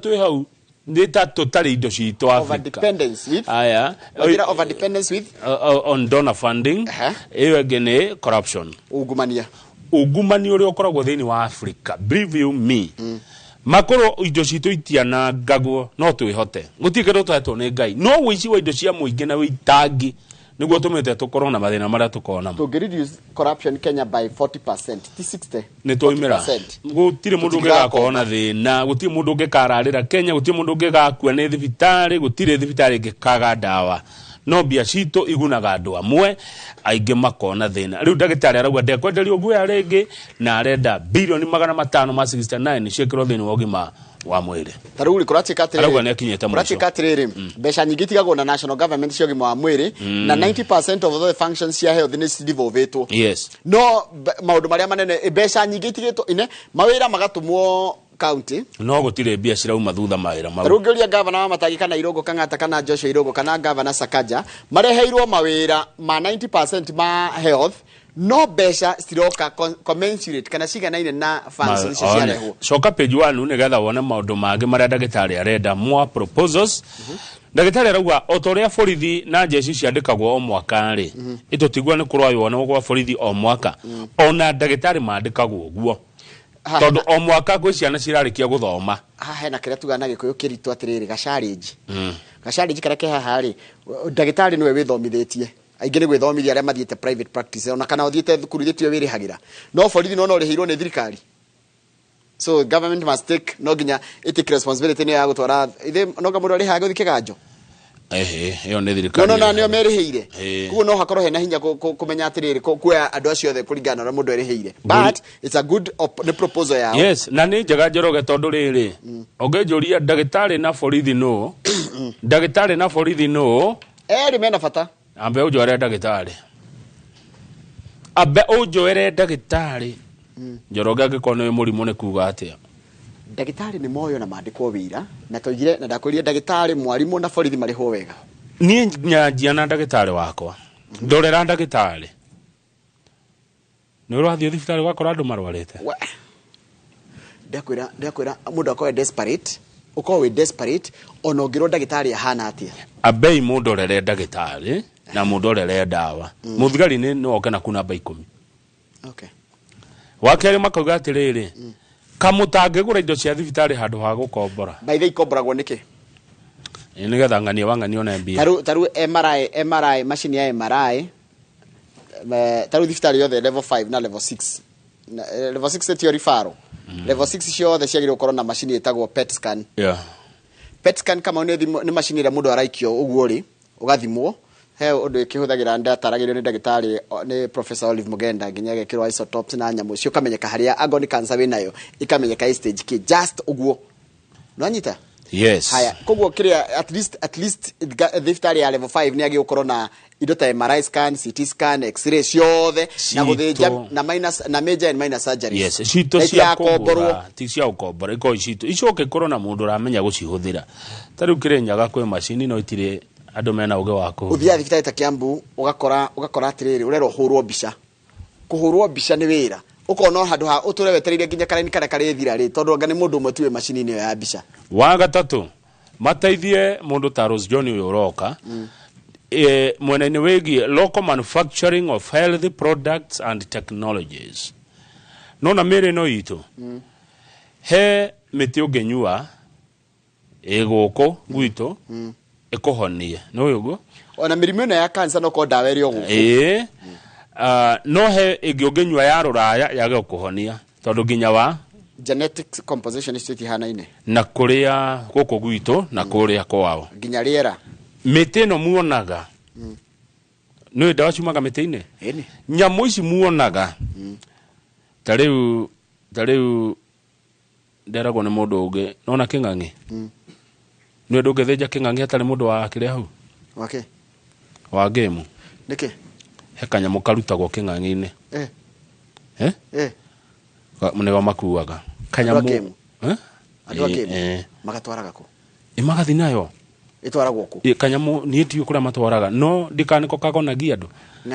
tu hau ni ta totally indo citu Africa. Overdependence with? Aya. Overdependence with? On donor funding. Iyo gene corruption. Ugumania. Ugumania uri okoragwo thini wa Africa. Believe you me. Makoro indo citu itiana ngagwo no twihote. Gutikero twatwo ni Ngai. No wici wa indo cia muingi na witangi niguo tumete tukorwo na mathina maria tukona. To reduce corruption Kenya by 40%. Ti 60. Ni toimera. Gutire mundu ungigakona thina, gutire mundu ungikararira Kenya, gutire mundu ungigakua ni thibitari, gutire thibitari ngikaga dawa. No bia cito igunaga andu amwe aingi makona thina. Riu ndagitari arauga ndekwenderio ngui aringi na arenda bilioni 569 ciekirwo thini wa ugima wa mwiri. Taruri kuratikatire. Arauga ni akinyete mwisho. Kuratikatire. Besha nyingi tigagwo na national government cio ugima wa mwiri na 90% of the functions cia health ni cidivovetwo. Yes. No maundu maria manene besha nyingi tigitwo ine mawira magatumwo county. No gutire bia cirauma thutha mawira mau. Rugeria governor wa Matagi kana Irogo Kang'ata kana Joshua Irogo kana governor Sakaja mareheirwo mawira ma 90% ma health. No besha stiroka commensurate kana ciganaine na functions cia reho. Coka page 1 nigetha wone maundu mangi maria ndagitari arenda more proposals. Ndagitari arauga otoria borithi na jeshi ciandikagwo o mwaka ri itutigwa ni kurwayo wona gwa borithi o mwaka ona ndagitari mandikagwo guo tondu o mwaka gwe ciana cirarikia guthoma hena kiria tugana gikuyu kiritu atiriri gachallenge gachallenge kara keha ri ndagitari niwe withomithetie aingi ni gwithomithia aria mathiete private practice ona kana uthiete thukuru thitio wirihagira no borithi no rihirwo ni thirikari. So government must take no ginya take responsibility ni ya gutwara ithe no gamundo rihaga uthike ganjo iyo ni thirikari no na nio meriheire kuo no hakorwo hena hinya kumenya atiriri kuya andu acio othe kuringana na mundu eriheire but it's a good proposal ya. Yes na ni njega njoroge tondu riri ongejuria ndagitari na borithi no ndagitari na borithi no mena fata ambe ujore ndagitari ambe ujore ndagitari njoroge ngikona murimu ni kuga atia ndagitari ni moyo na mandikwo wira na toigire na ndakuria ndagitari mwarimu na borithi mariho wega ni nyanjia na ndagitari wakwa ndorera ndagitari ni urathio thibitari wakora andu marwarite ndakwira mundu akwa desperate uko we desperate ono ngiro ndagitari ahana atia abei mundu rere ndagitari na mundu rere dawa muthigari ni no okena kuna namba 10. Okay. Wakere makauga atiriri kamutange gura indo cia thibitari handu ha gukombora by the ikomboragwo niki ni getha ngania wangania ona mbia taru MRI machine ya MRI taru thibitari yothe level 5 na level 6 level 6 tio rifaro level 6 cio the ciagire ukorwo na machine itagwo PET scan. PET scan kama ni machine ira mundu araikio uguo ri ugathimwo he undu ikihuthagira ndataragirio ni ndagitari ni Professor Olive Mugenda nginya gekirwo isotopes na nyamu cio kamenyeka haria agoni cancer winayo ikamenyeka stage ki just uguo nwanyita. Yes. Haya koguo kiria at least thibitari ya level 5 ni agi ukorwo na indo ta MRI scan, CT scan, X-ray ciothe na guthinja na minus na major and minor surgeries. Yes, cito cia kombora ti cia ukombora iko cito icoke korwo na mundu ramenya gucihuthira tariu kirenyaga kwe machine no itire andu mena uge wako uthia thibitari ta Kiambu ugakora atiriri urero hurwo mbica kuhurwo mbica ni wira ukona handu ha uture wetereire nginya karaini kana kare thira ri tondu ngane mundu umwe tiwe machine ni ya mbica wa gatatu mateithie mundu ta Rose John uyu uroka mwena ni wegi local manufacturing of healthy products and technologies no na mere no itu he meti ugenyua egoko gwito ekohonie no yugo ona mirimu na ya cancer no ko dawa eri oguko no he igiogenywa ya ruraya yage kuhonia tondu ginya wa genetic composition is hanaine na kuria goko gwito na kuria kwao ginya riera mete no muonaga no dawa ciumaga mete-ine nyamu ici muonaga tariu nderagwo ni mundu ungi nona king'ang'i no ndu ngethenja king'ang'i atari mundu wa kiria hau wake wa game niki he kanyamu karutagwo king'ang'i-ine munega makuaga kanyamu magatwaraga ko imagathi nayo itwaragwo ku kanyamu ni tio kura matwaraga no ndikaniko kagonagia andu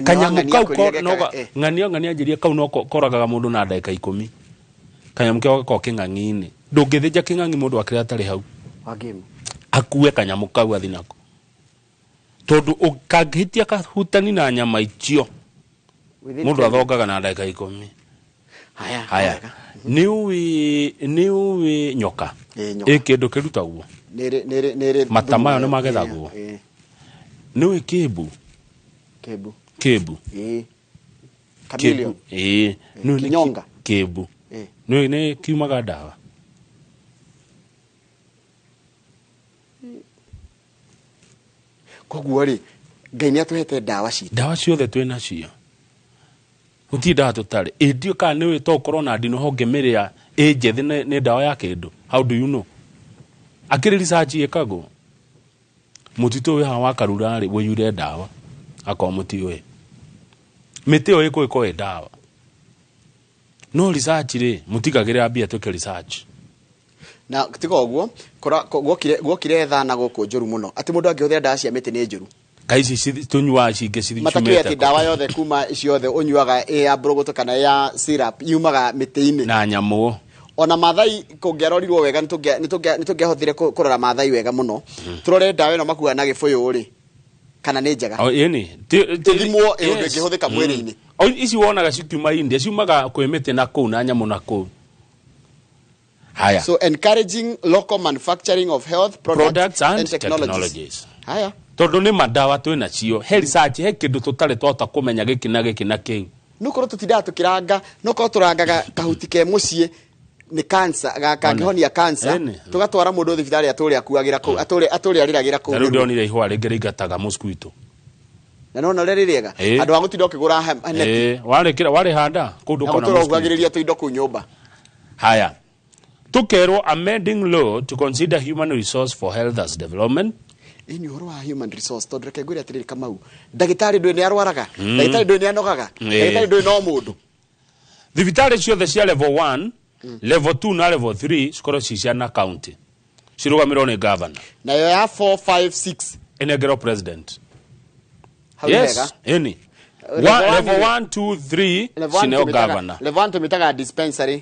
kanyamu kau ko no ng'ania njiria kau no koragaga mundu na ndagika 10 kanyamu kio ko king'ang'i-ini ndungithija king'ang'i mundu akira atari hau wa game akue kanyamu kau athi nako tondu ukagitia kahutani na nyama icio mundu athogaga na ndagika 10 haya niuwi nyoka kindu kirutagwo nere matamayo ni magethagwo niuwi kebu chameleon kinyonga kebu ni kiumaga ndawa koguo ri Ngai ni atuhete ndawa ciothe twina cio uti ndawa tutari indio ka ni wito korona ndino honge miria njethi ni ndawa ya kindu how do you know akiri research yekago mutito we hawa karura ri weyure ndawa akomuti we meteo iko ndawa no research ri mutigagire abia tuke research na tiga oguo gwokire thana guku njuru muno ati mundu angihuthira ndawa cia miti ni njuru kaisi tunywa cinge cithimete matakire ati ndawa yothe kuma ciothe unyuaga ya brogoto kana ya syrup yumaga miti-ini na nyamu ona mathai kungiarorirwo wega nitungiahothire kurora mathai wega muno turore ndawa ino makuga na gibuyu ri kana ni njega ni tuthimwo indu ingihuthika mwiri-ini ici wonaga cikiuma India ciumaga kwimite na kuu na nyamu na kuu haya so encouraging local manufacturing of health products and technologies haya tondu ni madawa twina cio he research he kindu tutari twota kumenya giki na kiu nukorwo tutindaga tukiranga nukorwo turangaga kahuti ke mucie ni cancer gakangihonia cancer tugatwara mundu thibitari aturi akuagira ku aturi ariragira ku ru ndionire ihwa ringi ingataga mosquito na no riri riega andu agutinda ukigura neti wari handa kundu kona mosquito ugagiriria tuindo ku nyumba haya tukerwo amending law to consider human resource for health as development ini horo wa human resource tondu reke ngwire atiriri Kamau ndagitari ndwe ni arwaraga ndagitari ndwe ni anogaga ndagitari ndwe no mundu thibitari ciothe cia level 1 level 2 na level 3 cikoro ciciana county cirugamirwo ni governor na yo ya 4 5 6 enegero president yes any level 1 2 3 senior governor level 1 tumitaga dispensary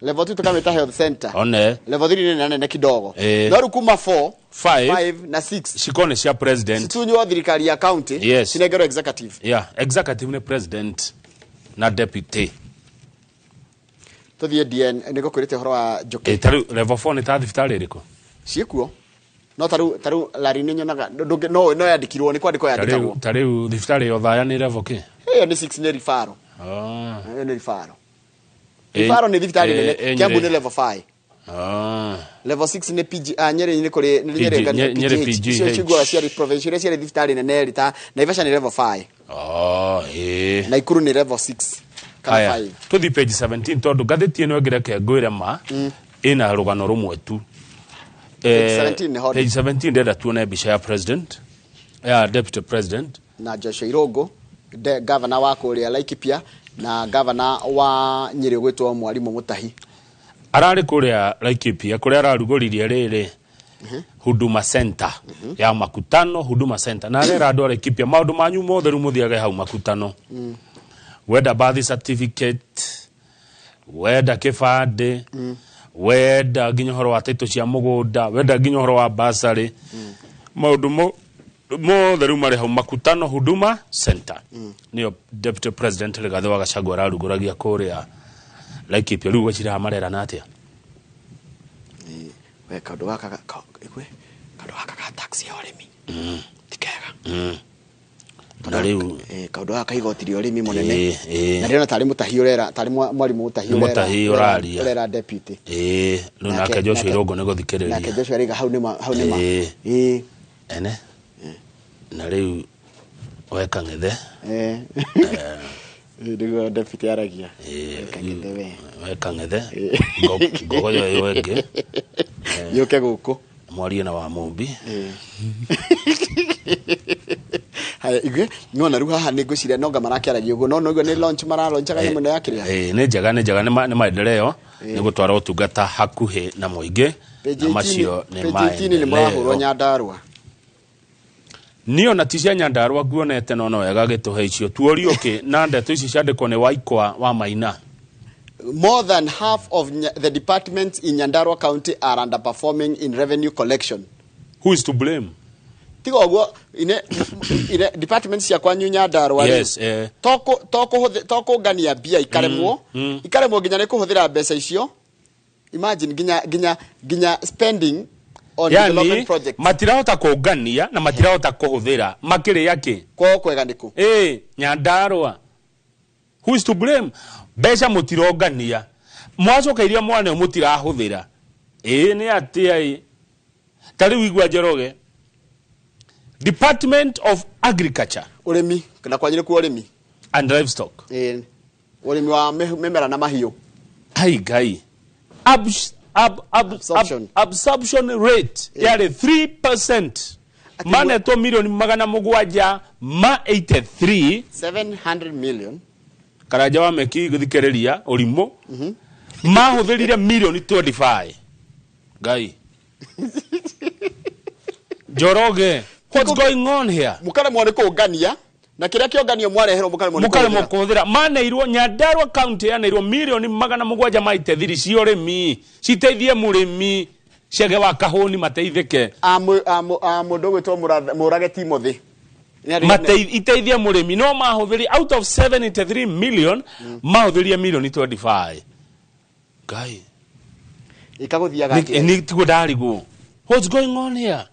level 2 tukamita health center one level 3 ni nene kidogo no rukuma 4 5 na 6 shikone cia president tunyo thirikari ya county sinegero executive executive ni president na deputy tuthie DN niko kwirite horo wa Njoki taru level 4 ni ta thibitari riko ciekuo no taru lari ni nyonaga no yandikirwo ni kwandikwo yandikagwo taru thibitari yo thaya ni level ke hiyo ni 6 ni rifaro ni rifaro ni thibitari nene Kiambu ni level 5 level 6 ni PG Nyeri ni kuri ni nyerenga ni PG sio chigwa cia provincial cia thibitari nene rita Naivasha ni level 5 na Ikuru ni level 6 kana 5 tuthi page 17 tondu gatheti eno ngireke ngwire ma ina rugano rumwe tu page 17 ndenda tuone bisha ya president ya deputy president na Joshua Irogo governor wa kuria Laikipia na governor wa Nyeri gwitwo Mwalimu Mutahi arari kuria Laikipia kuria ararugoririe riri Huduma Center ya makutano Huduma Center na rera andu Laikipia maundu manyu mothe rumuthiage hau makutano weda birth certificate weda kibande weda nginya horo wa title cia mugunda weda nginya horo wa basari maundu mothe rumare hau makutano Huduma Center niyo deputy president Rigathi wa Gachagua araruguragia kuria Laikipia riu gwacira marera na atia we kaundu gaka taxi ya urimi tikega na riu kaundu gaka igotiri urimi munene na riona tari Mutahi urera tari Mwalimu Mutahi urera deputy no nake Joshua Irogo nego thikiriria nake Joshua Irogo hau nima ene na riu weka ng'ethe ndigo deputy aragia weka ng'ethe ngogo yo wenge yoke guku mwarie na wa Mumbi haya igwe nona ruha haha ni ngwiciria nonga marakiaragia uguo no igwe ni launch maralaunchaga ni mwena yakiria ni njega ni maendeleo ni gutwara utungata hakuhi na muingi na macio ni maendeleo ni murahurwo Nyandarua niyo na tisia Nyandarua guonete no wega gituhe icio tuorio ki na ndeto ici ciandikwo ni Waikwa wa Maina more than half of the departments in Nyandarua County are underperforming in revenue collection. Who is to blame? Tigo ogwo ine departments ya kwanyu Nyandarua. Yes, toko gania bia ikaremwo nginya ne kuhuthira mbeca icio. Imagine ginya spending on development projects. Matirahota kugania na matirahota kuhuthira makire yake kwega ndiku. Nyandarua. Who is to blame? Mbeca mutirongania. Mwacoka iria mwana mutirahuthira. Ni atia tari wigwa Njoroge. Department of Agriculture. Urimi kana kwanyire ku urimi and livestock. Urimi wa memera na mahiu. Hai gai. Absorption rate yari 3%. Mane to milioni magana mugwaja ma 83 700 million. Karaja wa meki guthikereria urimo ma huthirire milioni 25. Gai. Njoroge, what's going on here? Mukare mwone ko ugania na kiria kionganio mwarehero mukare mwone kuhuthira mane irwo Nyandarua County yana irwo milioni magana mugwaja ma 83 cio remi citeithie murimi cege wa kahuni mateithike mundu gwitwo murage Timothy iteithie murimi no mahuthiri out of 73 million mahuthiria milioni 25. Guy ikaguthiaga ni tigudarigo. What's going on here?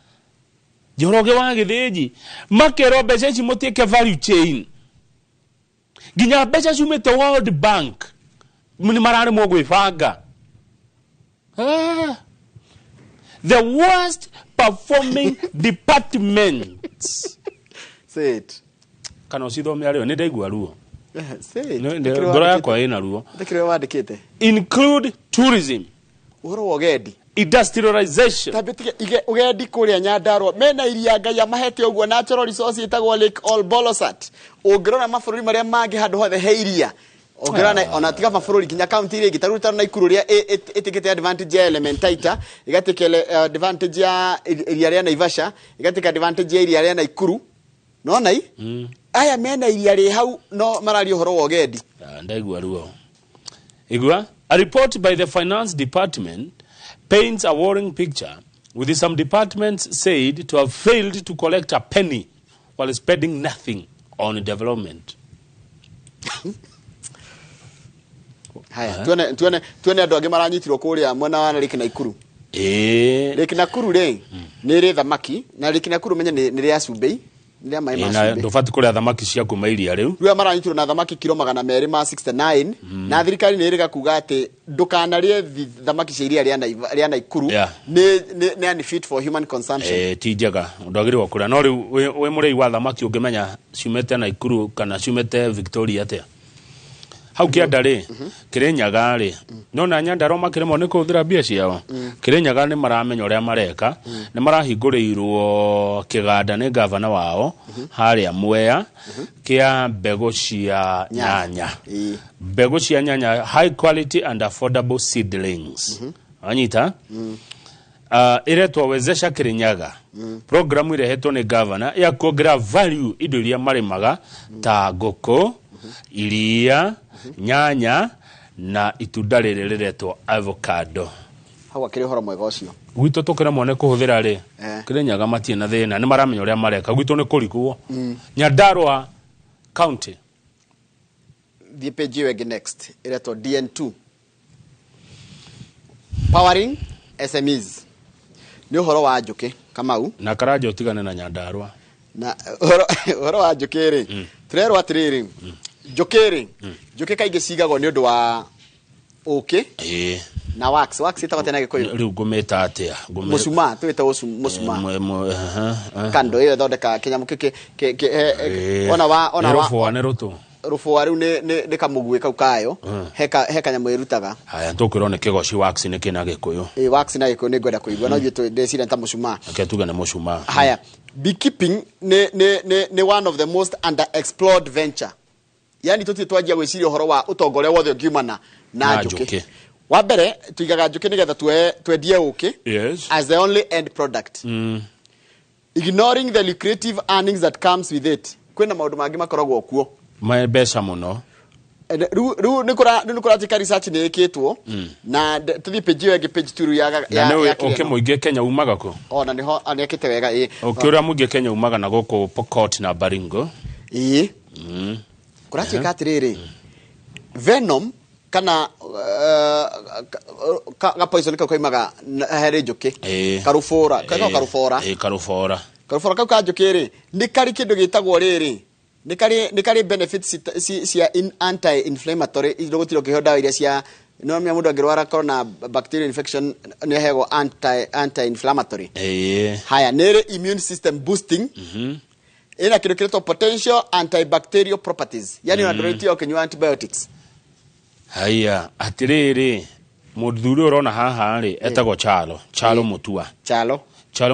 Njoroge wa Githiji makero mbeca ici mutieke value chain ginya mbeca ciumite World Bank ni marare mo gwibanga. The worst performing departments. Say it. Kana ucithome ario ni ndaigua ruo. Say it. Ngoro yakwa ina ruo. Ndikire wandikite. Include tourism. Uhoro wogedi. Industrialization. Tabitike ugendi kuria Nyandarua mena iria ngai amahete ogwo natural resource itagwo Lake Olbolosat. Ungirona mabũrũri maria mangi handu hothe heiria. Ungirona ona tiga mabũrũri kinya county iri gitaruta na Ikuru ria itikite advantage ya Elementaita, igatikele advantage ya iria ria Naivasha, igatika advantage ya iria ria na Ikuru. No nai? Aya mena iria ri hau no marari uhoro wogendi. Ndaigua ruo. Igua, a report by the finance department paints a worrying picture, with some departments said to have failed to collect a penny while spending nothing on development. Haya, tuone andu angi maranyitirwo kuria mwena wa Lake Nakuru. Lake Nakuru ni ri thamaki na Lake Nakuru menye ni ri Asumbei. Ndia mai na ndofati kuria thamaki cia kuma iria riu riu maranyitirwo na thamaki kilo 269 na thirikari ni iriga kuga ati ndukanarie thamaki cia iria ria Nakuru ni fit for human consumption. Ti njega ndagirwo kuria no riu we murei wa thamaki ungimenya ciumete Nakuru kana ciumete Victoria atia hau kianda ri Kirinyaga ri no na Nyandarua makiremo ni kuthira bia ciao. Kirinyaga ni maramenya uria mareka ni marahinguriirwo kiganda ni governor wao haria Mwea kia mbegu cia nyanya. Mbegu cia nyanya high quality and affordable seedlings. Anyita iretwo wezesha Kirinyaga program irehetwo ni governor ya kuongerera value indo iria marimaga ta ngũkũ, iria, nyanya na itunda riri riretwo avocado. Hau akiri horo mwega ucio. Gwito tukira mone kuhuthira ri Kirinyaga matie na thina ni maramenya uria mareka gwito ni kurikuo. Nyandarua County. The page wege next iretwo DN2 powering SMEs. Ni horo wa njuki Kamau na karajo tigane na Nyandarua na horo wa njuki ri turerwa atiriri njuki kaige cigagwo ni undu wa na wax itago tena gikuyu riu ngumeta atia musuma twita musuma kando iyo thondeka Kenya mukike ona rufu ne rutu rufu waru ne kamugwe kau kayo heka nyamu irutaga. Haya ntukirone kigoci wax ne kina gikuyu wax na gikuyu ni ngwenda kuigwa no gitu ndecira nta musuma aketuga ne musuma. Haya beekeeping ne one of the most underexplored venture. Yani tuti twajia gwiciria horo wa utongore wothe ngiumana na njuki. Wa mbere tuigaga njuki nigetha twendie uki as the only end product. Ignoring the lucrative earnings that comes with it. Kwena maundu mangi makoragwo kuo mbeca muno Ru nikora tika research ni ikitwo na tuthi page yake page 2 ya okay muinge Kenya umaga ko ona niho anekite wega okay ura muinge Kenya umaga na goko Pokot na Baringo kuratika atiriri Venom kana ga poison ka koimaga here njuki karufora karufora ka njuki ri ni kari kindu gitagwo riri ni kari benefits cia anti inflammatory indo gutiro kihoda iria cia no mia mundu angirwara corona bacterial infection ni hego anti inflammatory haya nere immune system boosting ina kindu kiretwo potential antibacterial properties yani unadoreti okenywa antibiotics. Haya atiriri muthuri urona haha ri etagwo Chalo Mutua. Chalo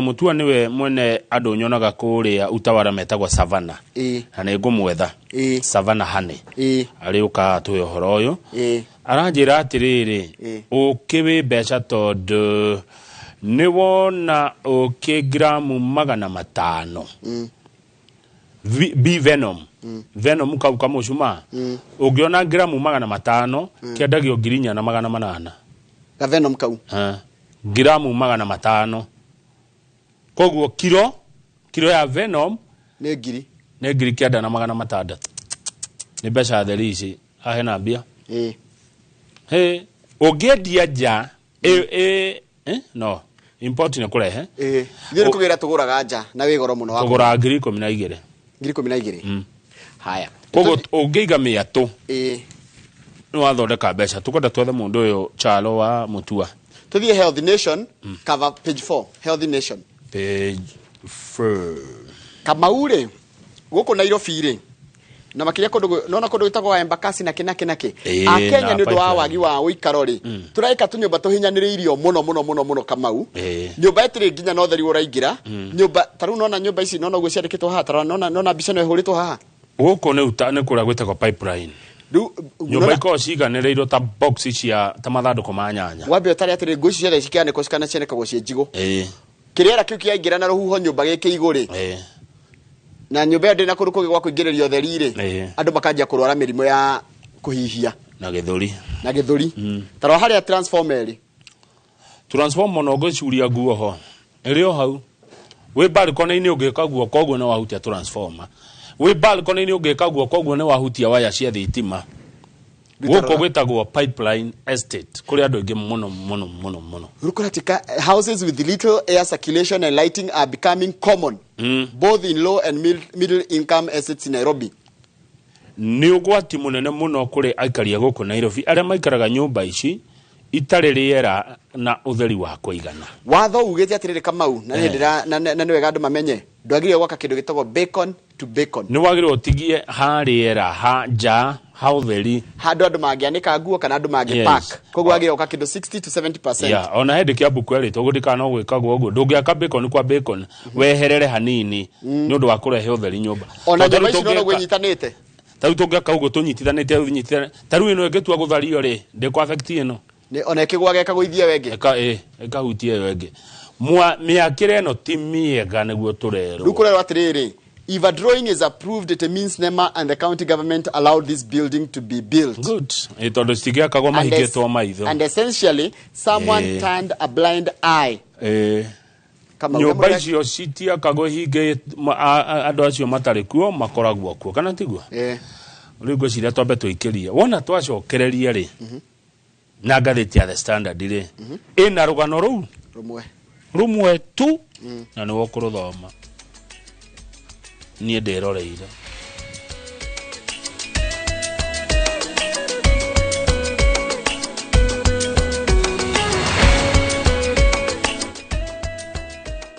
Mutua niwe mwene andu nyonaga kuria utawara metagwo Savannah na ni ngumwetha Savannah Honey ari uka tuyo horo uyu aranjira atiriri ukiwi beca tondu ni wona gramu 500 B Venom Venom kauka mucuma ungiona gramu 500 kiendagio 4,800 ka Venom kau gramu 500 koguo kilo ya Venom ne giri kienda na 600 ni beca therisi ahena mbia ungendia ja no import ni kurehe ngiri kugira tuguraga nja na wi goro muno wa kugura 12,000 haya koguo ungeiga miatu no wathondeka beca tukwenda twethe mundu uyu Chalo wa Mutua tuthie Healthy Nation cover page 4 Healthy Nation page 4 Kamaure guku Nairobi ri na makiria kundu gitagwo Embakasi na kinaki Kenya ni ndo wagi wa uikaro ri turaika tunyumba tuhinyaniriirio muno Kamau nyumba etire nginya no theri uraingira nyumba taru nona nyumba ici nona uguo ciandikitwo haha taru nona mbica no ihuritwo haha guku ni kuria gwitagwo pipeline nyumba iko ciganireirwo ta box cia ta mathanduku ma nyanya wambe utari atire nguci ciothe cikianiko cikana cianekagwo cie njigo kiriera kiu kiaingira na ruhuho nyumba giki iguri na nyumba ndina kuru kugi gwa kuingiririo theri ri andu makanjia kurwara mirimo ya kuhihia na githuri taro haria transformer no gociuria nguo ho irio hau we balcony ni ugika guo koguo no wahutia transformer we balcony ni ugika guo koguo ni wahutia waya cia thitima guko gwetagwo pipeline estate kuri andu ingi muno rukuratika houses with little air circulation and lighting are becoming common both in low and middle income estates in Nairobi. Ni ugwati munene muno kuri aikaria guku Nairobi aria maikaraga nyumba ici itari riera na utheri wa kuigana watho ugete atirire Kamau na ndira na niwega andu mamenye ndwagire gwaka kindu gitagwo bacon to bacon ni wagire utigie ha riera ha ja ha utheri handu andu mangianika nguo kana andu mangipack koguo wagire gwaka kindu 60 to 70%. Ona hindi kia buku eri tugudika no gwikagwo uguo ndungiaka bacon kwa bacon weherere hanini ni undu wa kurehe utheri nyumba ona nyumba ici no gwenyitanite tau tungiaka uguo tunyitithanite taru ino ngetua guthario ri ndiko affect ino ni ona kigwa geka guithia wenge eka hutie wenge miakire no timiega niguo turero rukurero atiriri if a drawing is approved it means NEMA and the county government allowed this building to be built. Good. Itondo stigiakagwo mahigetwo maitho and essentially someone turned a blind eye kama nyumba icio citiakagwo hinge andu acio matari kuo makoragwo kuo kana tiguo riu ngwiciria twambe twikirie wona twacokereria ri na ngathiti ya The Standard ri ina rugano ruu rumwe tu na niwo kuruthoma nie ndiroreire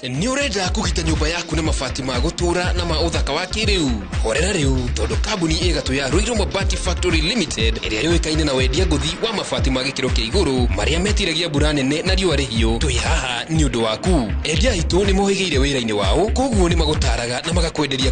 ni urenda kugita nyumba yaku na mabati ma gutura na ma uthaka wa kiriu horera riu tondu kambuni igatu ya Ruiru Mabati Factory Limited iria yuikaine na wendia nguthi wa mabati ma gikiro kia iguru maria metiragia mbura nene na riua rihio twi haha ni undu waku endia itu ni mohigeire wira-ini wao koguo ni magutaraga na magakwenderia